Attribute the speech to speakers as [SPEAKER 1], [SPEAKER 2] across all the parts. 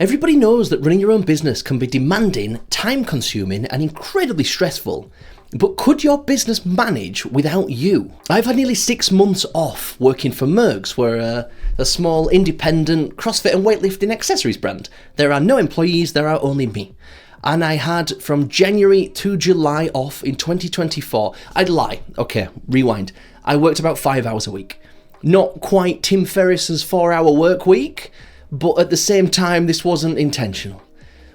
[SPEAKER 1] Everybody knows that running your own business can be demanding, time-consuming, and incredibly stressful. But could your business manage without you? I've had nearly 6 months off working for Mergs. We're a small independent CrossFit and weightlifting accessories brand. There are no employees, there are only me. And I had from January to July off in 2024. I'd lie. Okay, rewind. I worked about 5 hours a week. Not quite Tim Ferriss's 4-hour work week, but at the same time, this wasn't intentional.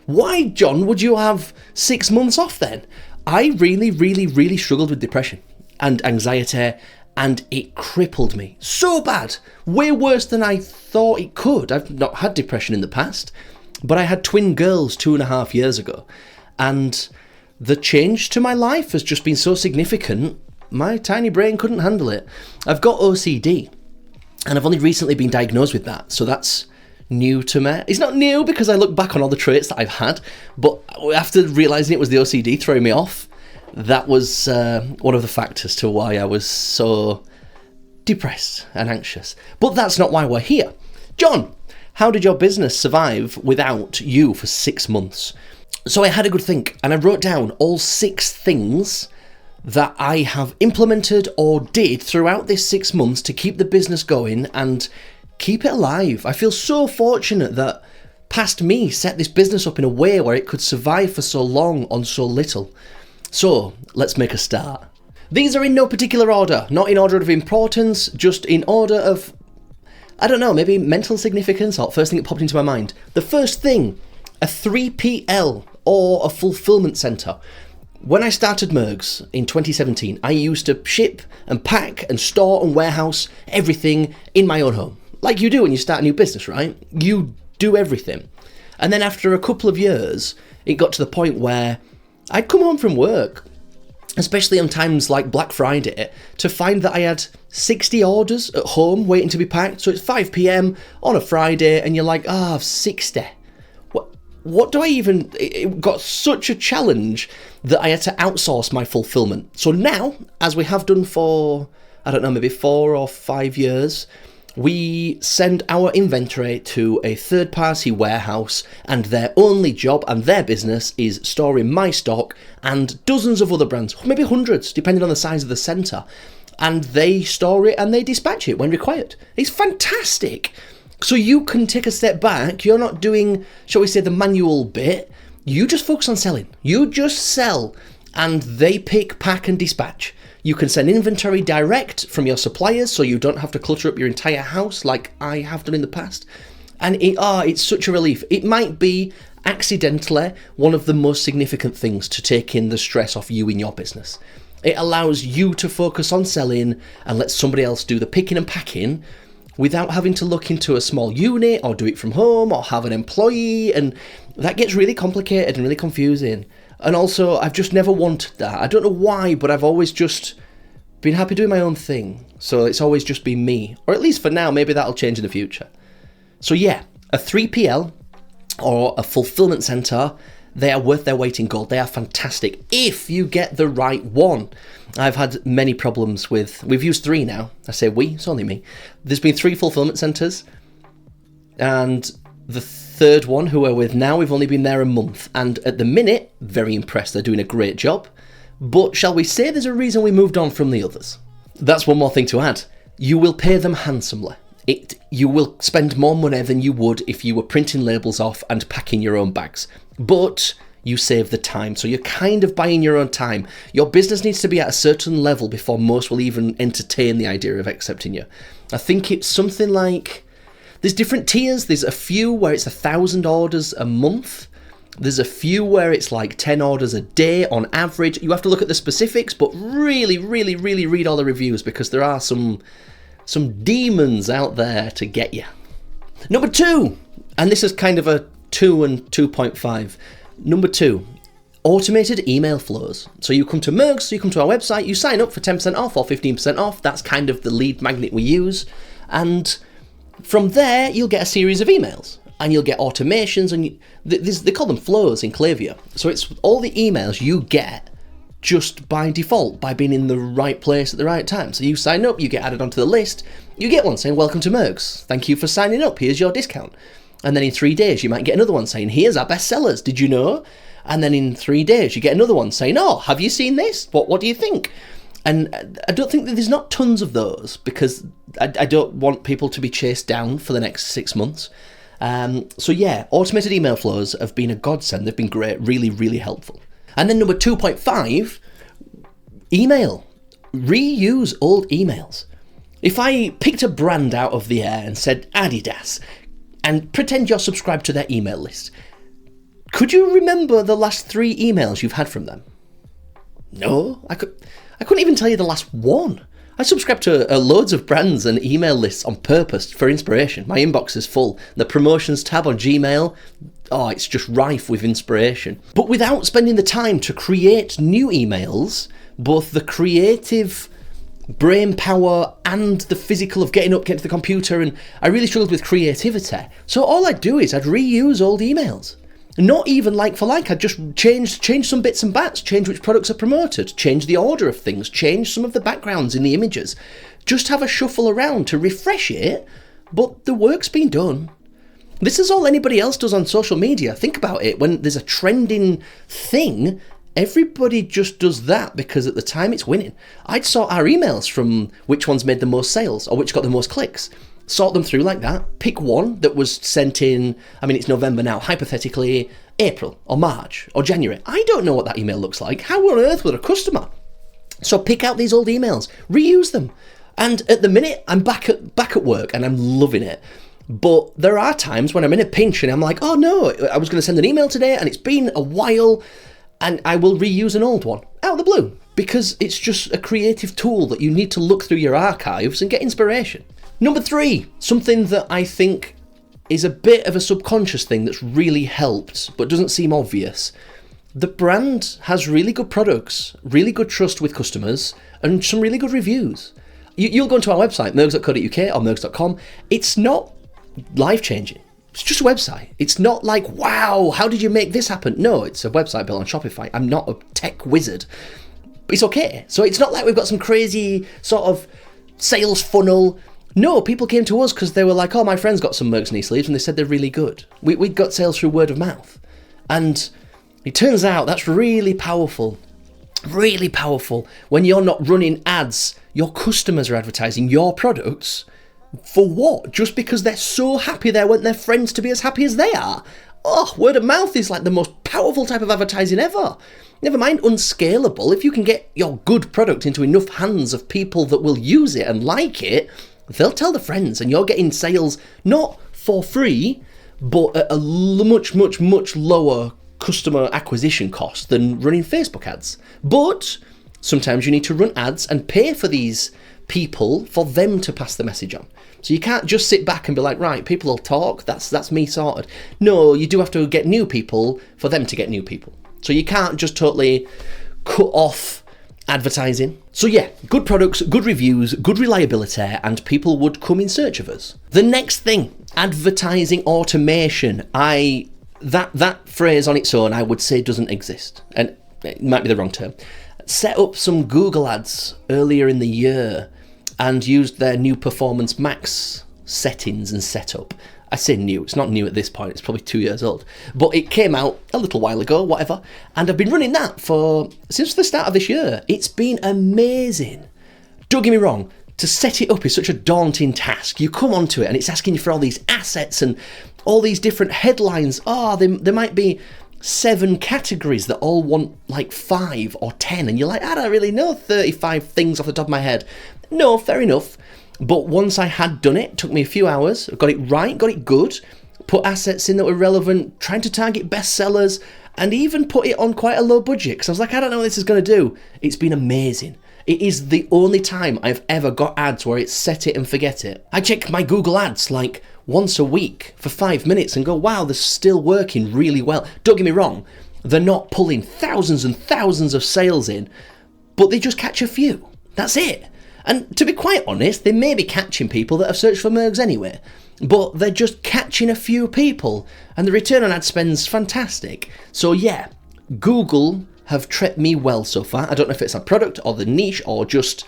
[SPEAKER 1] Why, John, would you have 6 months off then? I really struggled with depression and anxiety, and it crippled me so bad. Way worse than I thought it could. I've not had depression in the past, but I had twin girls 2.5 years ago, and the change to my life has just been so significant, my tiny brain couldn't handle it. I've got OCD, and I've only recently been diagnosed with that, so that's new to me. It's not new because I look back on all the traits that I've had, but after realising it was the OCD throwing me off, that was one of the factors to why I was so depressed and anxious. But that's not why we're here. John, how did your business survive without you for 6 months? So I had a good think, and I wrote down all 6 things that I have implemented or did throughout this 6 months to keep the business going and keep it alive. I feel so fortunate that past me set this business up in a way where it could survive for so long on so little. So let's make a start. These are in no particular order, not in order of importance, just in order of, I don't know, maybe mental significance, or first thing that popped into my mind. The first thing, a 3PL or a fulfilment center. When I started Mergs in 2017, I used to ship and pack and store and warehouse everything in my own home. Like you do when you start a new business, right? You do everything. And then after a couple of years, it got to the point where I'd come home from work, especially on times like Black Friday, to find that I had 60 orders at home waiting to be packed. So it's 5 p.m. on a Friday and you're like, 60. What do I even... It got such a challenge that I had to outsource my fulfillment. So now, as we have done for, I don't know, maybe 4 or 5 years, we send our inventory to a third-party warehouse, and their only job and their business is storing my stock and dozens of other brands, maybe hundreds, depending on the size of the centre. And they store it and they dispatch it when required. It's fantastic. So you can take a step back. You're not doing, shall we say, the manual bit. You just focus on selling. You just sell, and they pick, pack, and dispatch. You can send inventory direct from your suppliers, so you don't have to clutter up your entire house like I have done in the past. And it's such a relief. It might be accidentally one of the most significant things to taking the stress off you in your business. It allows you to focus on selling and let somebody else do the picking and packing without having to look into a small unit or do it from home or have an employee, and that gets really complicated and really confusing. And also, I've just never wanted that. I don't know why, but I've always just been happy doing my own thing. So it's always just been me. Or at least for now, maybe that'll change in the future. So yeah, a 3PL or a fulfillment center, they are worth their weight in gold. They are fantastic if you get the right one. I've had many problems with, we've used 3 now. I say we, it's only me. There's been 3 fulfillment centers, and the third one, who we're with now, we've only been there a month, and at the minute, very impressed. They're doing a great job, but shall we say there's a reason we moved on from the others? That's one more thing to add. You will pay them handsomely. You will spend more money than you would if you were printing labels off and packing your own bags, but you save the time, so you're kind of buying your own time. Your business needs to be at a certain level before most will even entertain the idea of accepting you. I think it's something like, there's different tiers. There's a few where it's 1,000 orders a month. There's a few where it's like 10 orders a day on average. You have to look at the specifics, but really read all the reviews, because there are some demons out there to get you. Number 2, and this is kind of a 2 and 2.5. Number 2, automated email flows. So you come to Mergs, so you come to our website, you sign up for 10% off or 15% off. That's kind of the lead magnet we use. And from there, you'll get a series of emails, and you'll get automations, and they call them flows in Klaviyo. So it's all the emails you get just by default, by being in the right place at the right time. So you sign up, you get added onto the list, you get one saying, welcome to Mergs, thank you for signing up, here's your discount. And then in 3 days, you might get another one saying, here's our best sellers, did you know? And then in 3 days, you get another one saying, oh, have you seen this? What do you think? And I don't think that there's not tons of those, because I don't want people to be chased down for the next 6 months. So yeah, automated email flows have been a godsend. They've been great, really, really helpful. And then number 2.5, email. Reuse old emails. If I picked a brand out of the air and said Adidas, and pretend you're subscribed to their email list, could you remember the last 3 emails you've had from them? No, I couldn't even tell you the last one. I subscribe to loads of brands and email lists on purpose for inspiration. My inbox is full. The promotions tab on Gmail, oh, it's just rife with inspiration. But without spending the time to create new emails, both the creative brain power and the physical of getting to the computer, and I really struggled with creativity. So all I'd do is I'd reuse old emails. Not even like for like, I'd just change some bits and bats, change which products are promoted, change the order of things, change some of the backgrounds in the images. Just have a shuffle around to refresh it, but the work's been done. This is all anybody else does on social media. Think about it, when there's a trending thing, everybody just does that because at the time it's winning. I'd sort our emails from which ones made the most sales or which got the most clicks. Sort them through like that, pick one that was sent in, I mean it's November now, hypothetically April or March or January. I don't know what that email looks like. How on earth would a customer? So pick out these old emails, reuse them. And at the minute, I'm back at work and I'm loving it. But there are times when I'm in a pinch and I'm like, oh no, I was going to send an email today and it's been a while, and I will reuse an old one out of the blue because it's just a creative tool that you need to look through your archives and get inspiration. Number 3, something that I think is a bit of a subconscious thing that's really helped but doesn't seem obvious. The brand has really good products, really good trust with customers, and some really good reviews. You'll go into our website, mergs.co.uk or mergs.com. It's not life-changing. It's just a website. It's not like, wow, how did you make this happen? No, it's a website built on Shopify. I'm not a tech wizard. It's okay. So it's not like we've got some crazy sort of sales funnel. No, people came to us because they were like, oh, my friend's got some Mergs knee sleeves and they said they're really good. We got sales through word of mouth. And it turns out that's really powerful. Really powerful. When you're not running ads, your customers are advertising your products. For what? Just because they're so happy they want their friends to be as happy as they are? Oh, word of mouth is like the most powerful type of advertising ever. Never mind unscalable. If you can get your good product into enough hands of people that will use it and like it, they'll tell their friends, and you're getting sales not for free, but at a much, much, much lower customer acquisition cost than running Facebook ads. But sometimes you need to run ads and pay for these people for them to pass the message on. So you can't just sit back and be like, right, people will talk, that's me sorted. No, you do have to get new people for them to get new people. So you can't just totally cut off advertising. So yeah, good products, good reviews, good reliability, and people would come in search of us. The next thing, advertising automation. That phrase on its own, I would say doesn't exist, and it might be the wrong term. Set up some Google ads earlier in the year and used their new Performance Max settings and setup. I say new, it's not new at this point, it's probably 2 years old, but it came out a little while ago, whatever, and I've been running that since the start of this year. It's been amazing. Don't get me wrong, to set it up is such a daunting task. You come onto it and it's asking you for all these assets and all these different headlines. There might be 7 categories that all want like 5 or 10, and you're like, I don't really know 35 things off the top of my head. No, fair enough. But once I had done it took me a few hours, got it right, got it good, put assets in that were relevant, trying to target bestsellers, and even put it on quite a low budget, because I was like, I don't know what this is going to do. It's been amazing. It is the only time I've ever got ads where it's set it and forget it. I check my Google ads like once a week for 5 minutes and go, wow, they're still working really well. Don't get me wrong, they're not pulling thousands and thousands of sales in, but they just catch a few. That's it. And to be quite honest, they may be catching people that have searched for Mergs anyway, but they're just catching a few people, and the return on ad spend's fantastic. So yeah, Google have treated me well so far. I don't know if it's a product or the niche or just,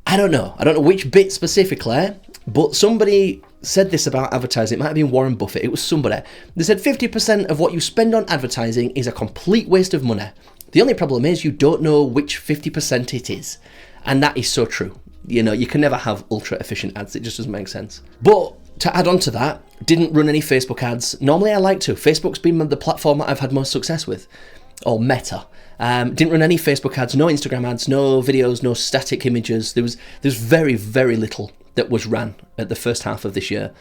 [SPEAKER 1] I don't know which bit specifically, But somebody said this about advertising. It might have been Warren Buffett. It was somebody. They said 50% of what you spend on advertising is a complete waste of money. The only problem is you don't know which 50% it is. And that is so true. You can never have ultra efficient ads. It just doesn't make sense. But to add on to that, didn't run any Facebook ads. Normally I like to. Facebook's been the platform that I've had most success with. Or Meta. Didn't run any Facebook ads, no Instagram ads, no videos, no static images. There's very, very little that was ran at the first half of this year.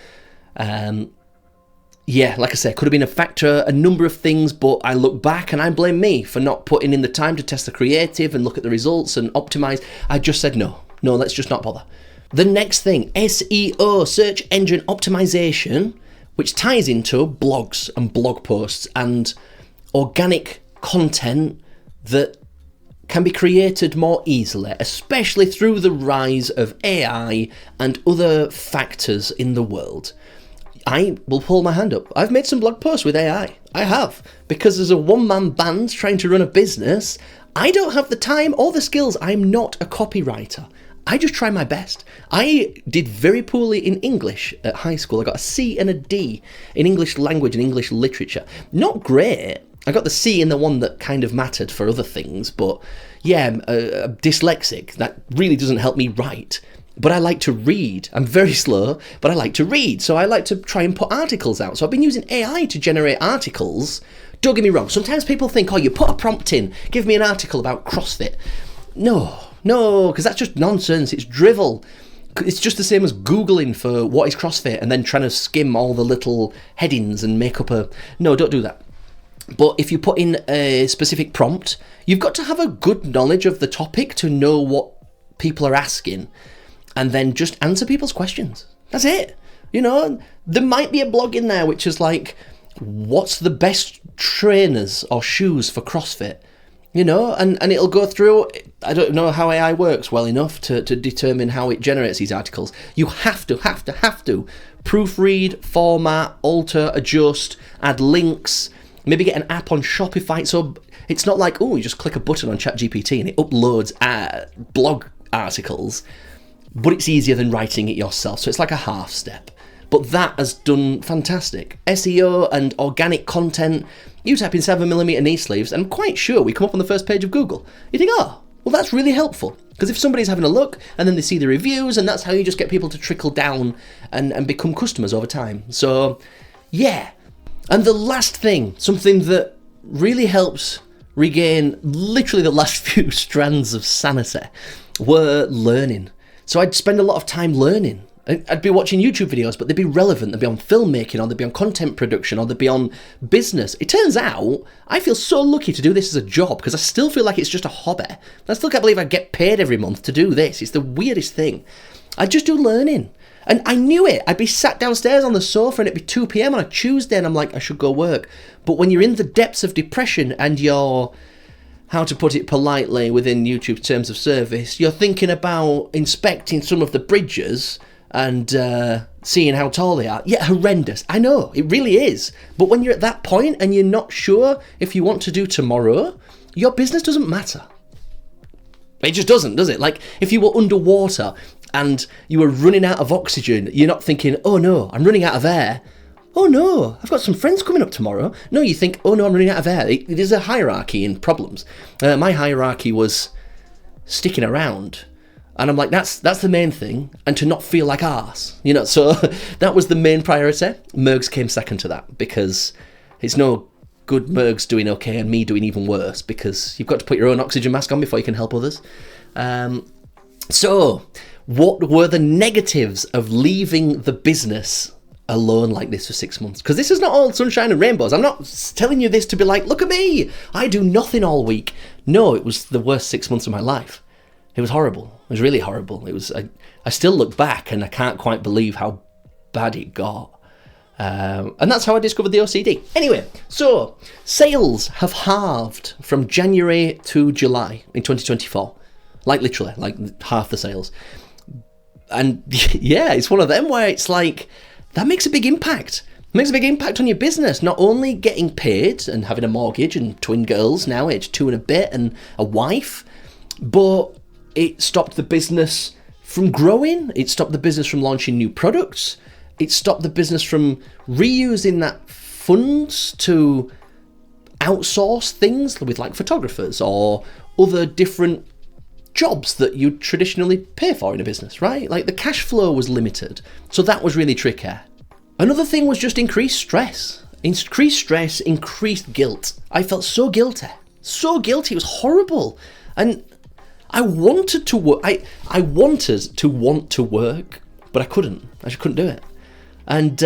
[SPEAKER 1] Like I said, could have been a factor, a number of things, but I look back and I blame me for not putting in the time to test the creative and look at the results and optimize. I just said no, let's just not bother. The next thing, SEO, search engine optimization, which ties into blogs and blog posts and organic content that can be created more easily, especially through the rise of AI and other factors in the world. I will pull my hand up. I've made some blog posts with AI. I have. Because as a one-man band trying to run a business, I don't have the time or the skills. I'm not a copywriter. I just try my best. I did very poorly in English at high school. I got a C and a D in English language and English literature. Not great. I got the C in the one that kind of mattered for other things, but yeah, I'm dyslexic. That really doesn't help me write. But I like to read. I'm very slow, but I like to read. So I like to try and put articles out. So I've been using AI to generate articles. Don't get me wrong. Sometimes people think, you put a prompt in, give me an article about CrossFit. No, because that's just nonsense. It's drivel. It's just the same as Googling for what is CrossFit and then trying to skim all the little headings and make up No, don't do that. But if you put in a specific prompt, you've got to have a good knowledge of the topic to know what people are asking and then just answer people's questions. That's it. There might be a blog in there which is like, what's the best trainers or shoes for CrossFit? And it'll go through. I don't know how AI works well enough to determine how it generates these articles. You have to proofread, format, alter, adjust, add links, maybe get an app on Shopify. So it's not like, you just click a button on ChatGPT and it uploads blog articles, but it's easier than writing it yourself. So it's like a half step. But that has done fantastic. SEO and organic content. You type in 7mm knee sleeves, and I'm quite sure we come up on the first page of Google. You think, well, that's really helpful. Because if somebody's having a look, and then they see the reviews, and that's how you just get people to trickle down and become customers over time. So, yeah. And the last thing, something that really helps regain literally the last few strands of sanity, were learning. So I'd spend a lot of time learning. I'd be watching YouTube videos, but they'd be relevant. They'd be on filmmaking, or they'd be on content production, or they'd be on business. It turns out, I feel so lucky to do this as a job, because I still feel like it's just a hobby. I still can't believe I get paid every month to do this. It's the weirdest thing. I just do learning. And I knew it. I'd be sat downstairs on the sofa and it'd be 2 p.m. on a Tuesday and I'm like, I should go work. But when you're in the depths of depression and you're, how to put it politely within YouTube terms of service, you're thinking about inspecting some of the bridges and seeing how tall they are. Yeah, horrendous. I know, it really is. But when you're at that point and you're not sure if you want to do tomorrow, your business doesn't matter. It just doesn't, does it? Like, if you were underwater and you were running out of oxygen, you're not thinking, oh no, I'm running out of air. Oh no, I've got some friends coming up tomorrow. No, you think, oh no, I'm running out of air. There's a hierarchy in problems. My hierarchy was sticking around. And I'm like, that's the main thing, and to not feel like arse, so that was the main priority. Mergs came second to that, because it's no good Mergs doing okay and me doing even worse, because you've got to put your own oxygen mask on before you can help others. So, what were the negatives of leaving the business alone like this for 6 months? Because this is not all sunshine and rainbows. I'm not telling you this to be like, look at me, I do nothing all week. No, it was the worst 6 months of my life. It was horrible. It was really horrible. It was. I still look back and I can't quite believe how bad it got. And that's how I discovered the OCD. Anyway, so sales have halved from January to July in 2024. Like literally, like half the sales. And yeah, it's one of them where it's like, that makes a big impact. It makes a big impact on your business. Not only getting paid and having a mortgage and twin girls now, aged 2 and a bit, and a wife, but it stopped the business from growing. It stopped the business from launching new products. It stopped the business from reusing that funds to outsource things with like photographers or other different jobs that you traditionally pay for in a business, right? Like the cash flow was limited. So that was really tricky. Another thing was just increased stress. Increased stress, increased guilt. I felt so guilty. So guilty. It was horrible. And I wanted to work. I wanted to want to work, but I couldn't. I just couldn't do it. And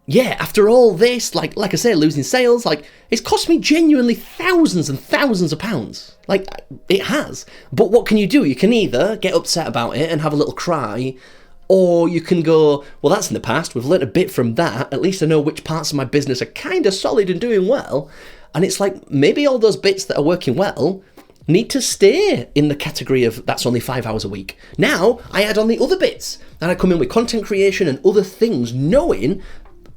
[SPEAKER 1] after all this, like I say, losing sales, like it's cost me genuinely thousands and thousands of pounds. Like it has. But what can you do? You can either get upset about it and have a little cry, or you can go, well, that's in the past. We've learned a bit from that. At least I know which parts of my business are kind of solid and doing well. And it's like maybe all those bits that are working well need to stay in the category of that's only 5 hours a week. Now I add on the other bits and I come in with content creation and other things, knowing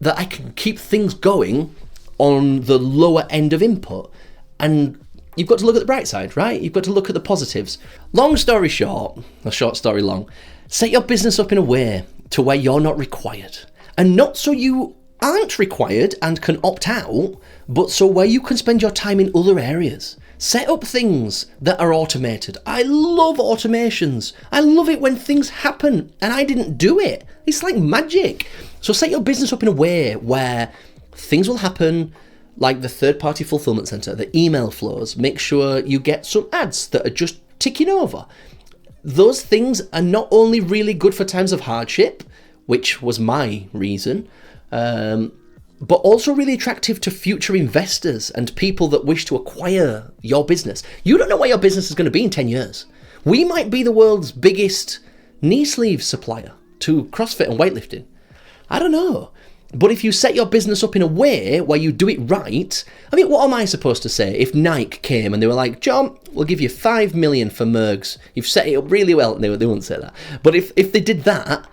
[SPEAKER 1] that I can keep things going on the lower end of input. And you've got to look at the bright side, right? You've got to look at the positives. Long story short, or short story long, set your business up in a way to where you're not required. And not so you aren't required and can opt out, but so where you can spend your time in other areas. Set up things that are automated. I love automations. I love it when things happen and I didn't do it. It's like magic. So set your business up in a way where things will happen, like the third-party fulfillment center, the email flows. Make sure you get some ads that are just ticking over. Those things are not only really good for times of hardship, which was my reason, but also really attractive to future investors and people that wish to acquire your business. You don't know where your business is going to be in 10 years. We might be the world's biggest knee sleeve supplier to CrossFit and weightlifting. I don't know. But if you set your business up in a way where you do it right, I mean, what am I supposed to say if Nike came and they were like, John, we'll give you 5 million for Mergs. You've set it up really well. They wouldn't say that. But if they did that,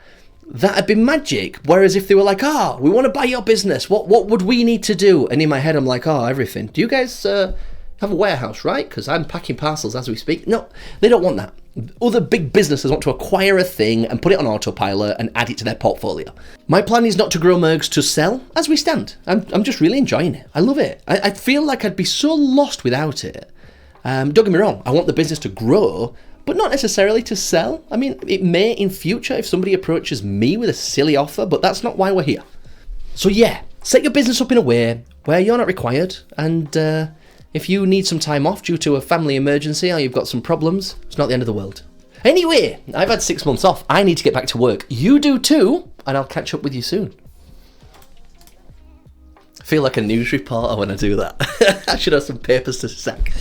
[SPEAKER 1] that'd be magic. Whereas if they were like, we want to buy your business, what would we need to do? And in my head, I'm like, everything. Do you guys have a warehouse, right? Because I'm packing parcels as we speak. No, they don't want that. Other big businesses want to acquire a thing and put it on autopilot and add it to their portfolio. My plan is not to grow Mergs to sell as we stand. I'm just really enjoying it. I love it. I feel like I'd be so lost without it. Don't get me wrong. I want the business to grow, but not necessarily to sell. I mean, it may in future if somebody approaches me with a silly offer, but that's not why we're here. So yeah, set your business up in a way where you're not required, and if you need some time off due to a family emergency or you've got some problems, it's not the end of the world. Anyway, I've had 6 months off. I need to get back to work. You do too, and I'll catch up with you soon. I feel like a news reporter when I do that. I should have some papers to sack.